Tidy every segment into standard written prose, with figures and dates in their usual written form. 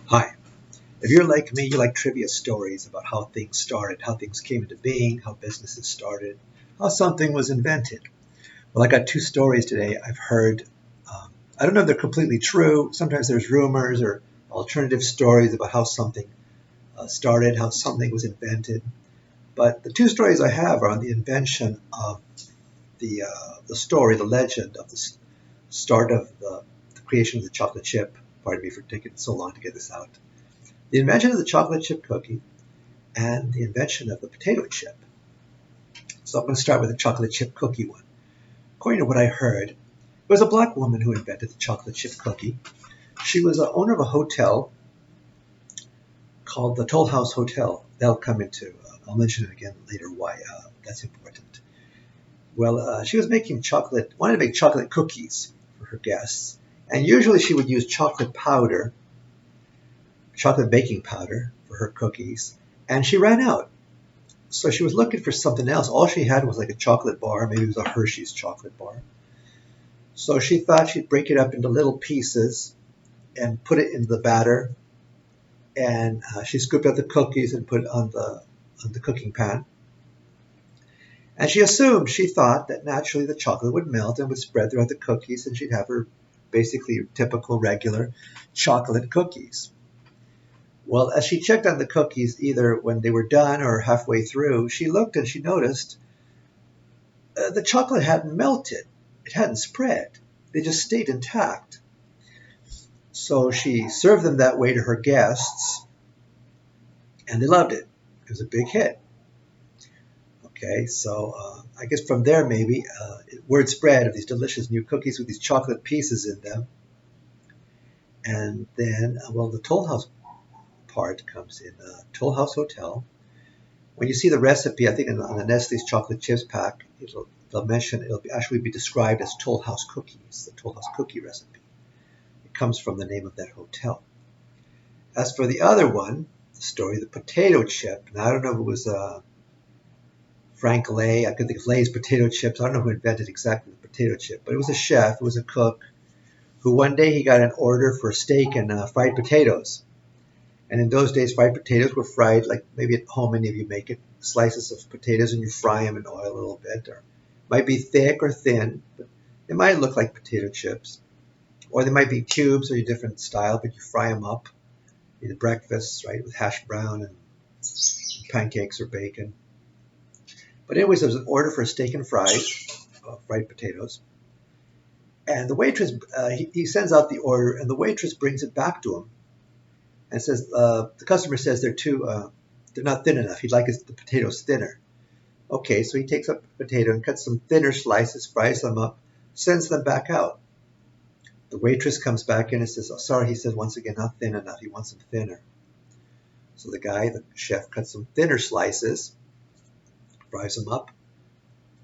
Hi. If you're like me, you like trivia stories about how things started, how things came into being, how businesses started, how something was invented. Well, I got two stories today I've heard. I don't know if they're completely true. Sometimes there's rumors or alternative stories about how something started, how something was invented. But the two stories I have are on the invention of the story, the legend of the start of the creation of the chocolate chip. Pardon me for taking so long to get this out. The invention of the chocolate chip cookie and the invention of the potato chip. So I'm going to start with the chocolate chip cookie one. According to what I heard, it was a black woman who invented the chocolate chip cookie. She was the owner of a hotel called the Toll House Hotel. That'll come into, I'll mention it again later why that's important. Well, she was making wanted to make chocolate cookies for her guests. And usually she would use chocolate baking powder for her cookies. And she ran out. So she was looking for something else. All she had was like a chocolate bar. Maybe it was a Hershey's chocolate bar. So she thought she'd break it up into little pieces and put it in the batter. And she scooped out the cookies and put it on the cooking pan. And she thought that naturally the chocolate would melt and would spread throughout the cookies, and she'd have her basically typical regular chocolate cookies. Well, as she checked on the cookies, either when they were done or halfway through, she looked and she noticed the chocolate hadn't melted. It hadn't spread. They just stayed intact. So she served them that way to her guests, and they loved it. It was a big hit. Okay, so I guess from there maybe word spread of these delicious new cookies with these chocolate pieces in them. And then, well, the Toll House part comes in. Toll House Hotel. When you see the recipe, I think on the Nestle's chocolate chips pack, it'll actually be described as Toll House cookies, the Toll House cookie recipe. It comes from the name of that hotel. As for the other one, the story of the potato chip. Now I don't know if it was Frank Lay. I could think of Lay's potato chips. I don't know who invented exactly the potato chip, but it was a chef, it was a cook, who one day he got an order for steak and fried potatoes. And in those days, fried potatoes were fried like maybe at home, many of you make it, slices of potatoes and you fry them in oil a little bit. Or might be thick or thin, but they might look like potato chips. Or they might be cubes or a different style, but you fry them up. Either breakfast, right, with hash brown and pancakes or bacon. But anyways, there was an order for steak and fried potatoes. And the waitress, he sends out the order, and the waitress brings it back to him and says, the customer says they're not thin enough. He'd like the potatoes thinner. Okay, so he takes up a potato and cuts some thinner slices, fries them up, sends them back out. The waitress comes back in and says, oh, sorry, he says once again, not thin enough. He wants them thinner. So the chef, cuts some thinner slices, fries them up.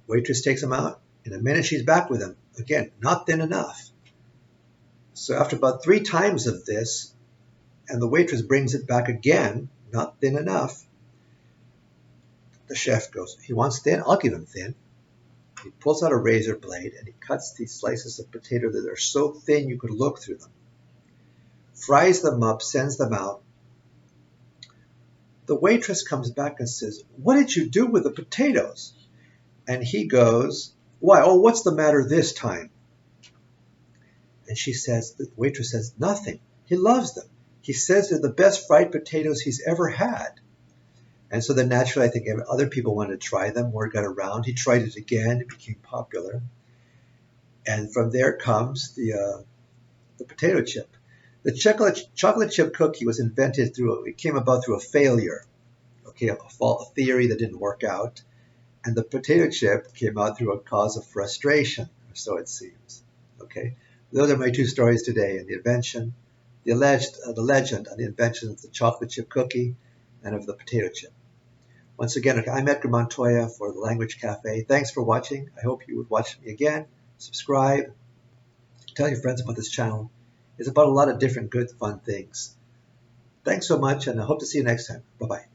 Waitress takes them out. In a minute, she's back with them. Again, not thin enough. So after about 3 times of this, and the waitress brings it back again, not thin enough, the chef goes, he wants thin? I'll give him thin. He pulls out a razor blade and he cuts these slices of potato that are so thin you could look through them. Fries them up, sends them out. The waitress comes back and says, what did you do with the potatoes? And he goes, why? Oh, what's the matter this time? And the waitress says, nothing. He loves them. He says they're the best fried potatoes he's ever had. And so then naturally, I think other people wanted to try them. Word got around. He tried it again. It became popular. And from there comes the potato chip. The chocolate chip cookie was invented it came about through a failure, okay, a theory that didn't work out. And the potato chip came out through a cause of frustration, or so it seems. Okay, those are my two stories today: and the legend, and the invention of the chocolate chip cookie and of the potato chip. Once again, I'm Edgar Montoya for the Language Cafe. Thanks for watching. I hope you would watch me again. Subscribe. Tell your friends about this channel. It's about a lot of different good, fun things. Thanks so much, and I hope to see you next time. Bye-bye.